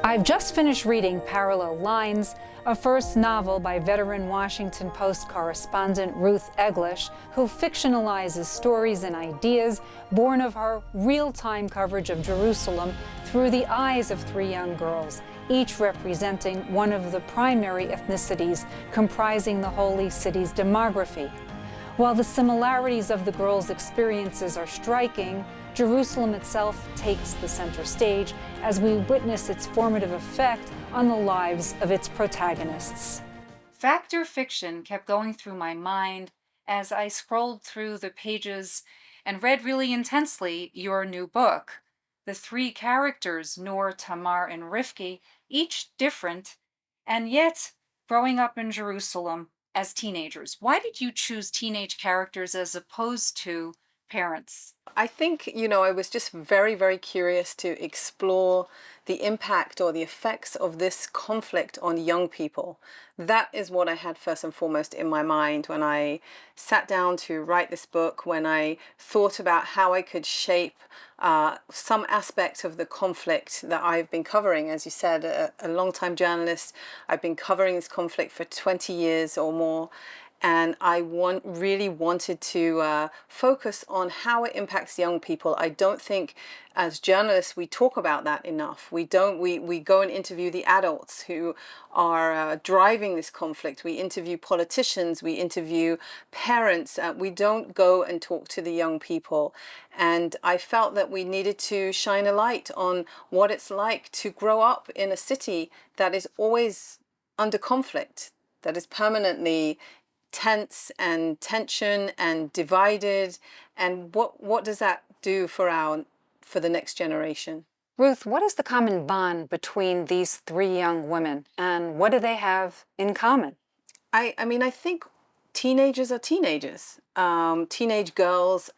I've just finished reading Parallel Lines, a first novel by veteran Washington Post correspondent Ruth Eglash, who fictionalizes stories and ideas born of her real-time coverage of Jerusalem through the eyes of three young girls, each representing one of the primary ethnicities comprising the Holy City's demography. While the similarities of the girls' experiences are striking, Jerusalem itself takes the center stage as we witness its formative effect on the lives of its protagonists. Fact or fiction kept going through my mind as I scrolled through the pages and read really intensely your new book. The three characters, Noor, Tamar, and Rifki, each different, and yet growing up in Jerusalem as teenagers. Why did you choose teenage characters as opposed to parents? I think, I was just very, very curious to explore the impact or the effects of this conflict on young people. That is what I had first and foremost in my mind when I sat down to write this book, when I thought about how I could shape some aspect of the conflict that I've been covering. As you said, a long-time journalist, I've been covering this conflict for 20 years or more. And I really wanted to focus on how it impacts young people. I don't think as journalists we talk about that enough. We go and interview the adults who are driving this conflict. We interview politicians, we interview parents. We don't go and talk to the young people. And I felt that we needed to shine a light on what it's like to grow up in a city that is always under conflict, that is permanently tense and tension and divided, and what does that do for the next generation? Ruth, what is the common bond between these three young women, and what do they have in common? I mean, I think teenagers are teenagers. Teenage girls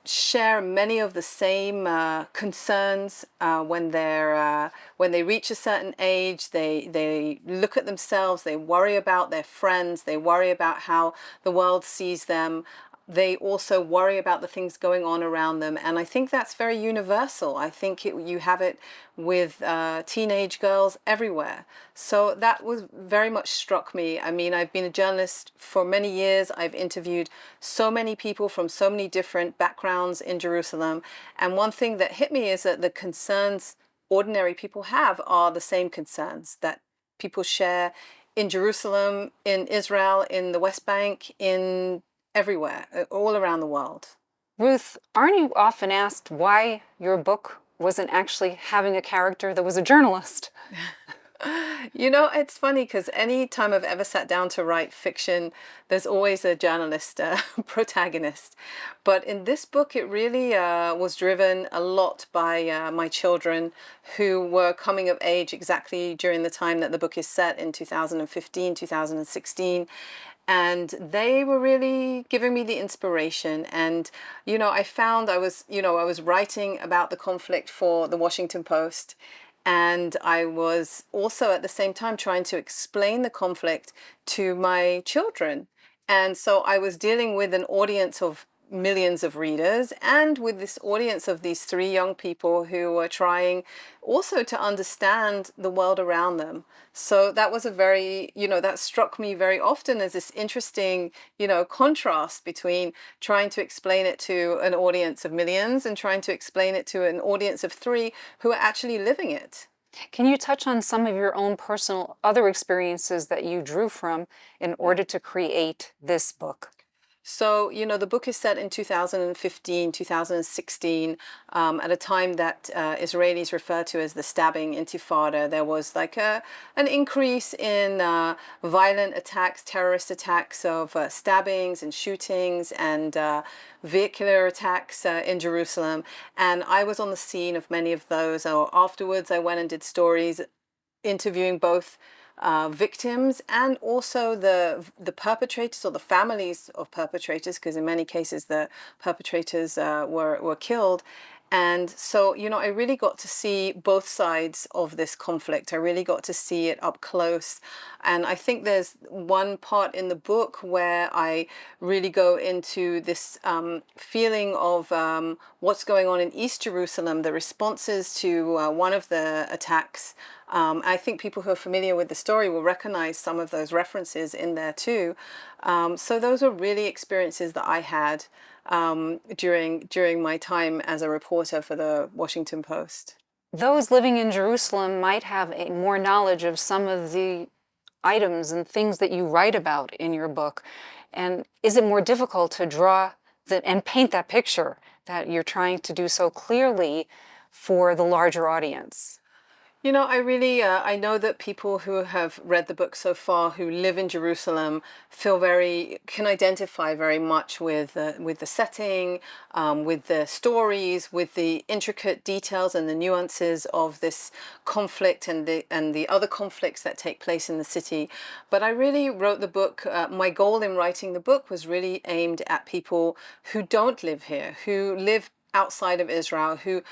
share many of the same concerns when they reach a certain age. They look at themselves, they worry about their friends, they worry about how the world sees them. They also worry about the things going on around them, and I think that's very universal. I think you have it with teenage girls everywhere. So that was very much struck me. I mean, I've been a journalist for many years. I've interviewed so many people from so many different backgrounds in Jerusalem, and one thing that hit me is that the concerns ordinary people have are the same concerns that people share in Jerusalem, in Israel, in the West Bank, in everywhere, all around the world. Ruth, aren't you often asked why your book wasn't actually having a character that was a journalist? It's funny because any time I've ever sat down to write fiction, there's always a journalist protagonist. But in this book, it really was driven a lot by my children, who were coming of age exactly during the time that the book is set, in 2015, 2016. And they were really giving me the inspiration. And, I found I was writing about the conflict for the Washington Post. And I was also at the same time trying to explain the conflict to my children. And so I was dealing with an audience of millions of readers, and with this audience of these three young people who were trying also to understand the world around them. So that was a very, that struck me very often as this interesting, contrast between trying to explain it to an audience of millions and trying to explain it to an audience of three who are actually living it. Can you touch on some of your own personal other experiences that you drew from in order to create this book? So, the book is set in 2015, 2016, at a time that Israelis refer to as the stabbing intifada. There was like an increase in violent attacks, terrorist attacks of stabbings and shootings and vehicular attacks in Jerusalem. And I was on the scene of many of those. Afterwards, I went and did stories interviewing both victims and also the perpetrators or the families of perpetrators, because in many cases the perpetrators were killed. And so, I really got to see both sides of this conflict. I really got to see it up close. And I think there's one part in the book where I really go into this feeling of what's going on in East Jerusalem, the responses to one of the attacks. I think people who are familiar with the story will recognize some of those references in there too. So those were really experiences that I had during my time as a reporter for the Washington Post. Those living in Jerusalem might have more knowledge of some of the items and things that you write about in your book. And is it more difficult to draw and paint that picture that you're trying to do so clearly for the larger audience? I really, I know that people who have read the book so far, who live in Jerusalem, can identify very much with the setting, with the stories, with the intricate details and the nuances of this conflict and the other conflicts that take place in the city. But I really wrote the book. My goal in writing the book was really aimed at people who don't live here, who live outside of Israel, who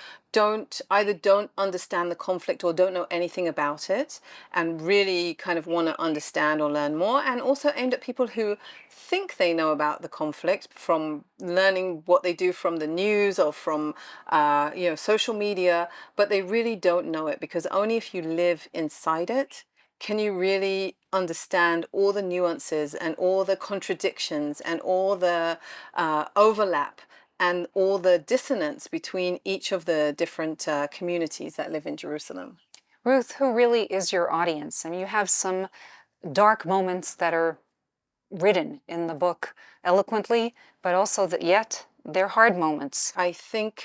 either don't understand the conflict or don't know anything about it and really kind of want to understand or learn more, and also aimed at people who think they know about the conflict from learning what they do from the news or from social media, but they really don't know it, because only if you live inside it can you really understand all the nuances and all the contradictions and all the overlap and all the dissonance between each of the different communities that live in Jerusalem. Ruth, who really is your audience? I mean, you have some dark moments that are written in the book eloquently, but also that yet they're hard moments. I think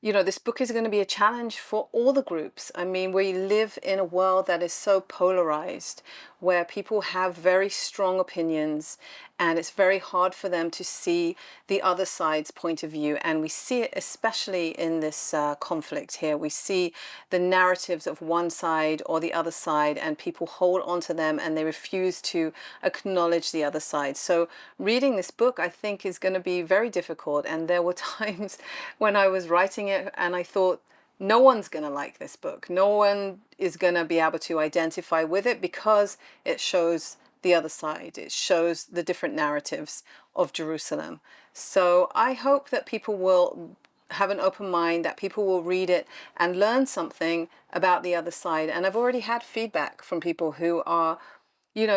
this book is going to be a challenge for all the groups. I mean, we live in a world that is so polarized, where people have very strong opinions, and it's very hard for them to see the other side's point of view. And we see it especially in this conflict here. We see the narratives of one side or the other side, and people hold onto them and they refuse to acknowledge the other side. So reading this book, I think, is going to be very difficult. And there were times when I was writing it and I thought, no one's going to like this book. No one is going to be able to identify with it, because it shows the other side. It shows the different narratives of Jerusalem. So I hope that people will have an open mind, that people will read it and learn something about the other side. And I've already had feedback from people who are,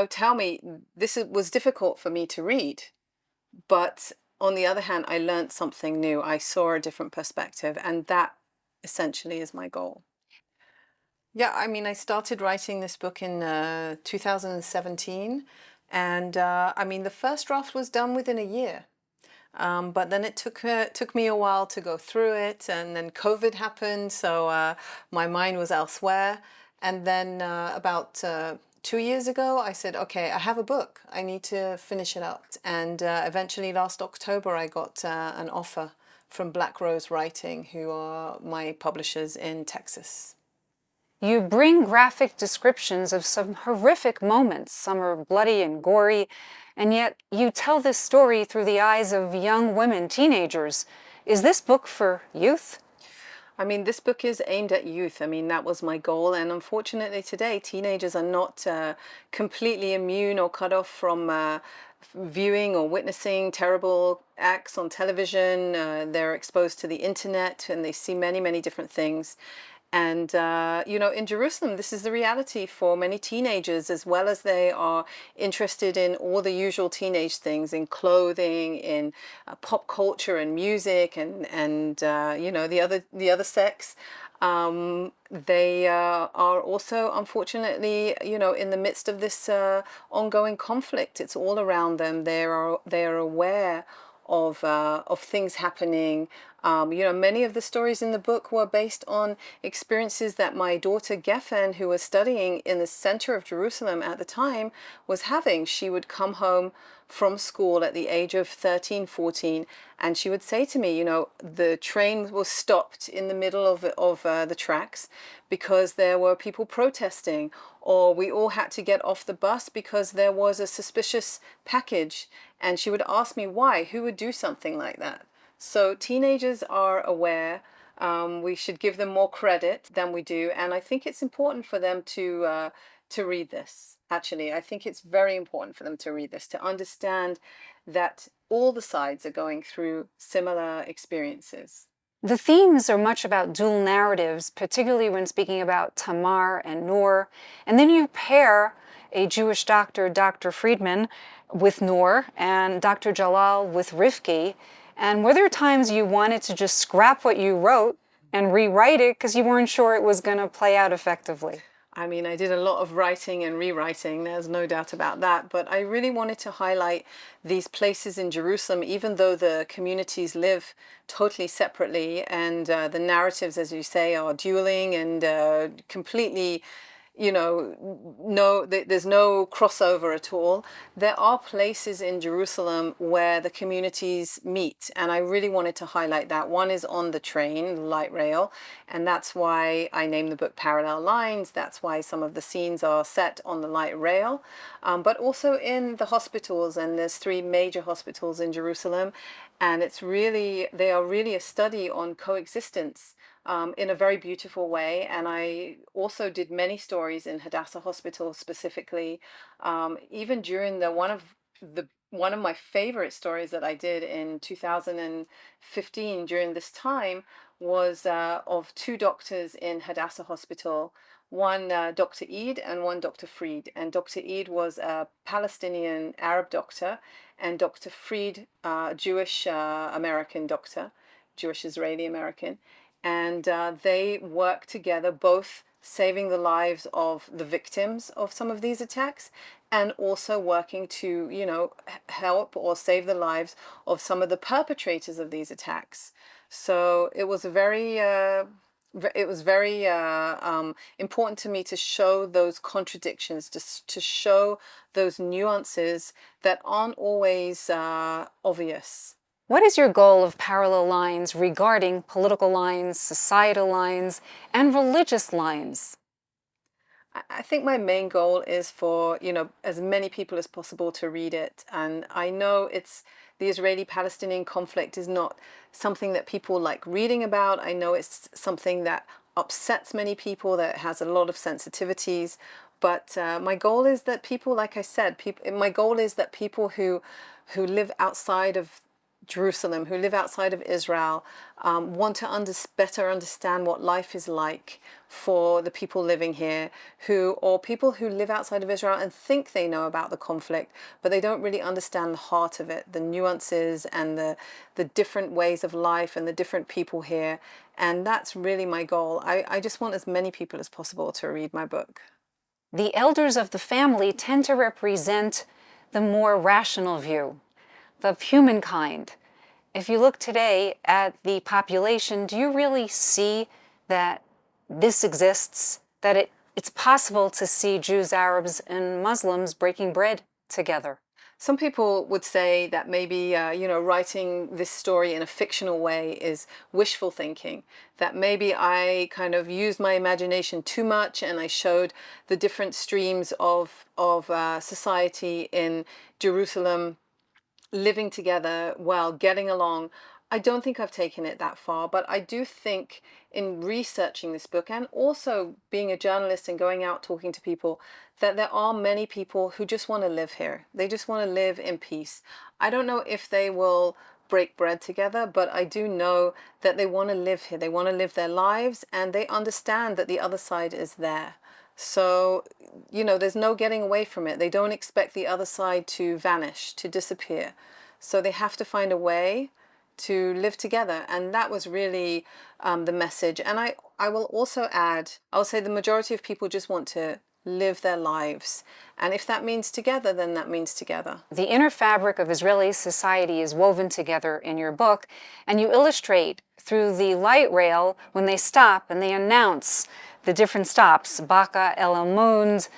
tell me, was difficult for me to read, but on the other hand, I learned something new. I saw a different perspective, and that essentially is my goal. Yeah, I mean, I started writing this book in 2017, and the first draft was done within a year. But then it took me a while to go through it, and then COVID happened, so my mind was elsewhere. And then about 2 years ago, I said, okay, I have a book. I need to finish it up. And eventually last October, I got an offer from Black Rose Writing, who are my publishers in Texas. You bring graphic descriptions of some horrific moments. Some are bloody and gory, and yet you tell this story through the eyes of young women, teenagers. Is this book for youth? I mean, this book is aimed at youth. I mean, that was my goal. And unfortunately today, teenagers are not completely immune or cut off from viewing or witnessing terrible acts on television. They're exposed to the internet, and they see many, many different things. And, in Jerusalem, this is the reality for many teenagers, as well as they are interested in all the usual teenage things, in clothing, in pop culture and music, and the other sex. They are also, unfortunately, in the midst of this ongoing conflict. It's all around them. They are aware of things happening. Many of the stories in the book were based on experiences that my daughter Geffen, who was studying in the center of Jerusalem at the time, was having. She would come home from school at the age of 13, 14, and she would say to me, the train was stopped in the middle of the tracks because there were people protesting, or we all had to get off the bus because there was a suspicious package. And she would ask me why, who would do something like that? So teenagers are aware. We should give them more credit than we do, and I think it's important for them to read this. Actually, I think it's very important for them to read this, to understand that all the sides are going through similar experiences. The themes are much about dual narratives, particularly when speaking about Tamar and Noor. And then you pair a Jewish doctor, Dr. Friedman, with Noor, and Dr. Jalal with Rifki. And were there times you wanted to just scrap what you wrote and rewrite it because you weren't sure it was going to play out effectively? I mean, I did a lot of writing and rewriting, there's no doubt about that, but I really wanted to highlight these places in Jerusalem, even though the communities live totally separately, and the narratives, as you say, are dueling and completely, there's no crossover at all. There are places in Jerusalem where the communities meet, and I really wanted to highlight that. One is on the train, the light rail, and that's why I named the book Parallel Lines. That's why some of the scenes are set on the light rail, but also in the hospitals, and there's 3 major hospitals in Jerusalem, and they are really a study on coexistence in a very beautiful way. And I also did many stories in Hadassah Hospital specifically, even during one of my favorite stories that I did in 2015 during this time was of 2 doctors in Hadassah Hospital, one Dr. Eid and one Dr. Fried. And Dr. Eid was a Palestinian Arab doctor, and Dr. Fried, Jewish American doctor, Jewish Israeli American. And they work together, both saving the lives of the victims of some of these attacks and also working to, help or save the lives of some of the perpetrators of these attacks. So it was very important to me to show those contradictions, to show those nuances that aren't always obvious. What is your goal of Parallel Lines regarding political lines, societal lines, and religious lines? I think my main goal is for, as many people as possible to read it. And I know the Israeli-Palestinian conflict is not something that people like reading about. I know it's something that upsets many people, that has a lot of sensitivities. But my goal is that people, like I said, my goal is that people who live outside of Jerusalem, who live outside of Israel, want to better understand what life is like for the people living here, or people who live outside of Israel and think they know about the conflict, but they don't really understand the heart of it, the nuances and the different ways of life and the different people here. And that's really my goal. I just want as many people as possible to read my book. The elders of the family tend to represent the more rational view of humankind. If you look today at the population, do you really see that this exists, that it's possible to see Jews, Arabs, and Muslims breaking bread together? Some people would say that maybe, writing this story in a fictional way is wishful thinking, that maybe I kind of used my imagination too much and I showed the different streams of society in Jerusalem living together well, getting along. I don't think I've taken it that far, but I do think in researching this book and also being a journalist and going out talking to people, that there are many people who just want to live here. They just want to live in peace. I don't know if they will break bread together, but I do know that they want to live here. They want to live their lives, and they understand that the other side is there. So, there's no getting away from it. They don't expect the other side to vanish, to disappear. So they have to find a way to live together. And that was really the message. And I will also add, I'll say the majority of people just want to live their lives. And if that means together, then that means together. The inner fabric of Israeli society is woven together in your book, and you illustrate through the light rail when they stop and they announce the different stops, Baqa El Almund,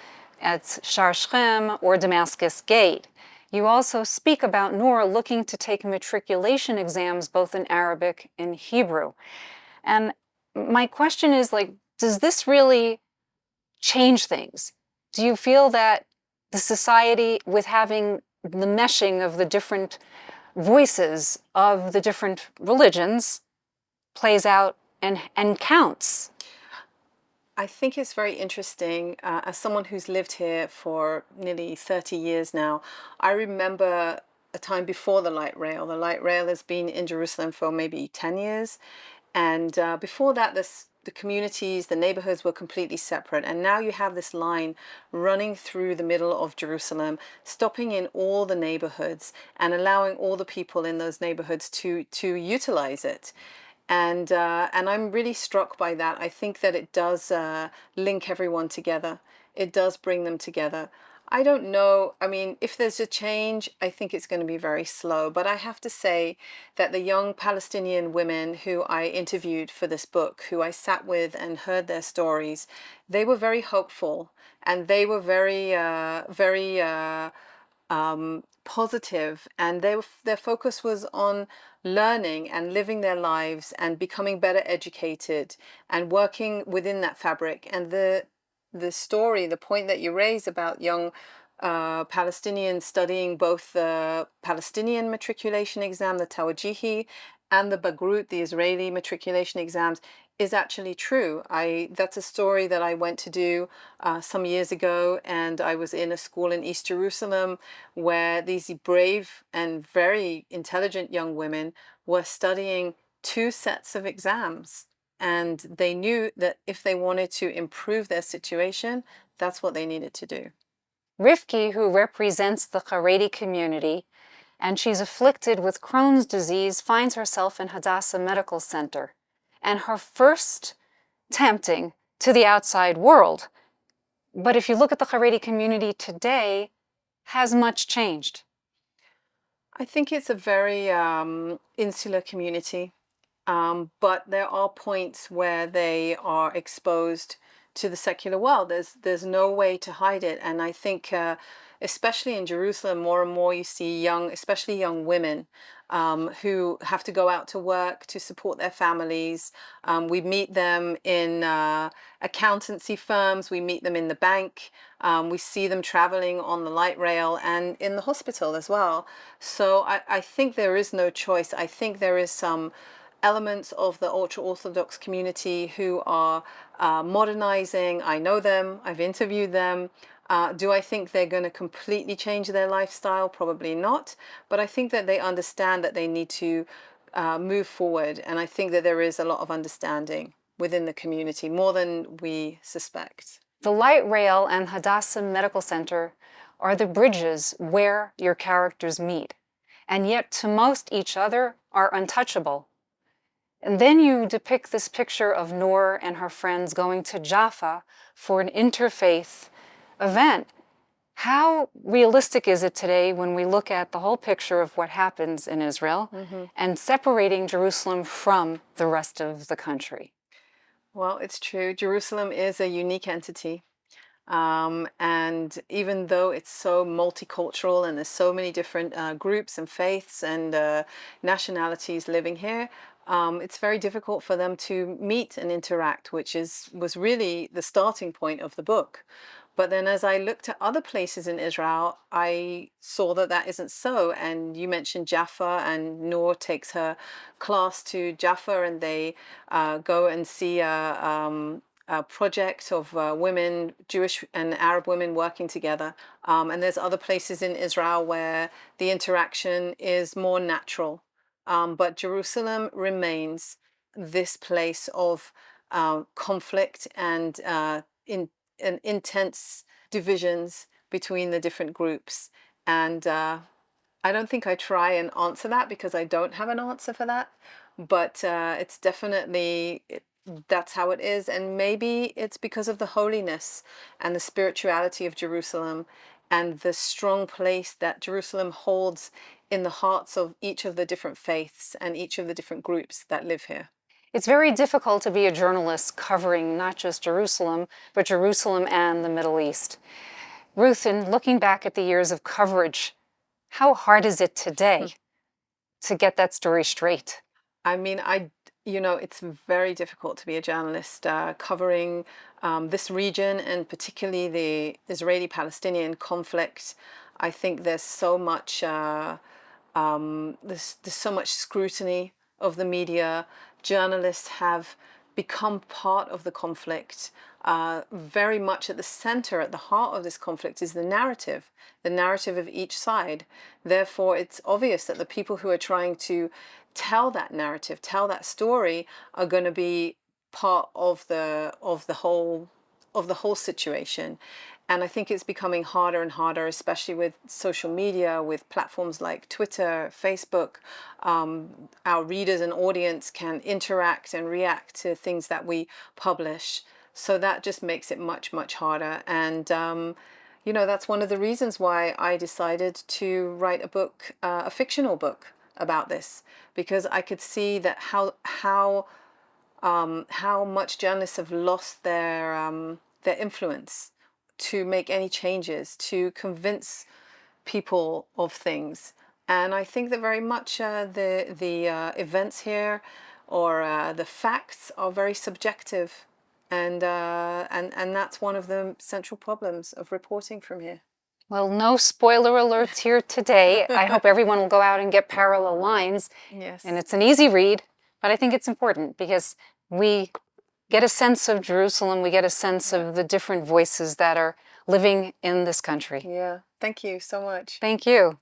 at Shar Shem, or Damascus Gate. You also speak about Noor looking to take matriculation exams both in Arabic and Hebrew. And my question is, does this really change things? Do you feel that the society, with having the meshing of the different voices of the different religions plays out and counts. I think it's very interesting. As someone who's lived here for nearly 30 years now, I remember a time before the light rail. The light rail has been in Jerusalem for maybe 10 years. And before that, the communities, the neighborhoods were completely separate. And now you have this line running through the middle of Jerusalem, stopping in all the neighborhoods and allowing all the people in those neighborhoods to utilize it. And I'm really struck by that. I think that it does link everyone together. It does bring them together. I don't know. I mean, if there's a change, I think it's going to be very slow. But I have to say that the young Palestinian women who I interviewed for this book, who I sat with and heard their stories, they were very hopeful, and they were very positive, and their focus was on learning and living their lives and becoming better educated and working within that fabric. And the story, the point that you raise about young Palestinians studying both the Palestinian matriculation exam, the Tawajihi, and the Bagrut, the Israeli matriculation exams, is actually true. That's a story that I went to do some years ago, and I was in a school in East Jerusalem where these brave and very intelligent young women were studying two sets of exams. And they knew that if they wanted to improve their situation, that's what they needed to do. Rivki, who represents the Haredi community, and she's afflicted with Crohn's disease, finds herself in Hadassah Medical Center, and her first tempting to the outside world. But if you look at the Haredi community today, has much changed? I think it's a very insular community. But there are points where they are exposed to the secular world. There's no way to hide it. And I think, especially in Jerusalem, more and more you see especially young women, who have to go out to work to support their families. We meet them in accountancy firms. We meet them in the bank. We see them traveling on the light rail and in the hospital as well. So I think there is no choice. I think there is some elements of the ultra-Orthodox community who are modernizing. I know them, I've interviewed them. Do I think they're going to completely change their lifestyle? Probably not. But I think that they understand that they need to move forward. And I think that there is a lot of understanding within the community, more than we suspect. The light rail and Hadassah Medical Center are the bridges where your characters meet, and yet to most each other are untouchable. And then you depict this picture of Noor and her friends going to Jaffa for an interfaith event. How realistic is it today when we look at the whole picture of what happens in Israel and separating Jerusalem from the rest of the country? Well, it's true. Jerusalem is a unique entity. And even though it's so multicultural and there's so many different groups and faiths and nationalities living here, it's very difficult for them to meet and interact, which was really the starting point of the book. But then as I looked at other places in Israel, I saw that that isn't so. And you mentioned Jaffa, and Noor takes her class to Jaffa, and they go and see a project of women, Jewish and Arab women working together. And there's other places in Israel where the interaction is more natural. But Jerusalem remains this place of conflict and intense divisions between the different groups. And I don't think I try and answer that because I don't have an answer for that. But it's definitely, that's how it is. And maybe it's because of the holiness and the spirituality of Jerusalem and the strong place that Jerusalem holds in the hearts of each of the different faiths and each of the different groups that live here. It's very difficult to be a journalist covering not just Jerusalem, but Jerusalem and the Middle East. Ruth, in looking back at the years of coverage, how hard is it today to get that story straight? I mean, it's very difficult to be a journalist covering this region, and particularly the Israeli-Palestinian conflict. I think there's so much There's so much scrutiny of the media. Journalists have become part of the conflict. Very much at the center, at the heart of this conflict is the narrative of each side. Therefore, it's obvious that the people who are trying to tell that narrative, tell that story, are going to be part of the whole situation. And I think it's becoming harder and harder, especially with social media, with platforms like Twitter, Facebook. Our readers and audience can interact and react to things that we publish. So that just makes it much, much harder. And, that's one of the reasons why I decided to write a book, a fictional book about this, because I could see that how much journalists have lost their influence to make any changes, to convince people of things. And I think that very much the events here, or the facts, are very subjective, and that's one of the central problems of reporting from here. Well, no spoiler alerts here today. I hope everyone will go out and get Parallel Lines. Yes. And it's an easy read, but I think it's important because we get a sense of Jerusalem, we get a sense of the different voices that are living in this country. Yeah. Thank you so much. Thank you.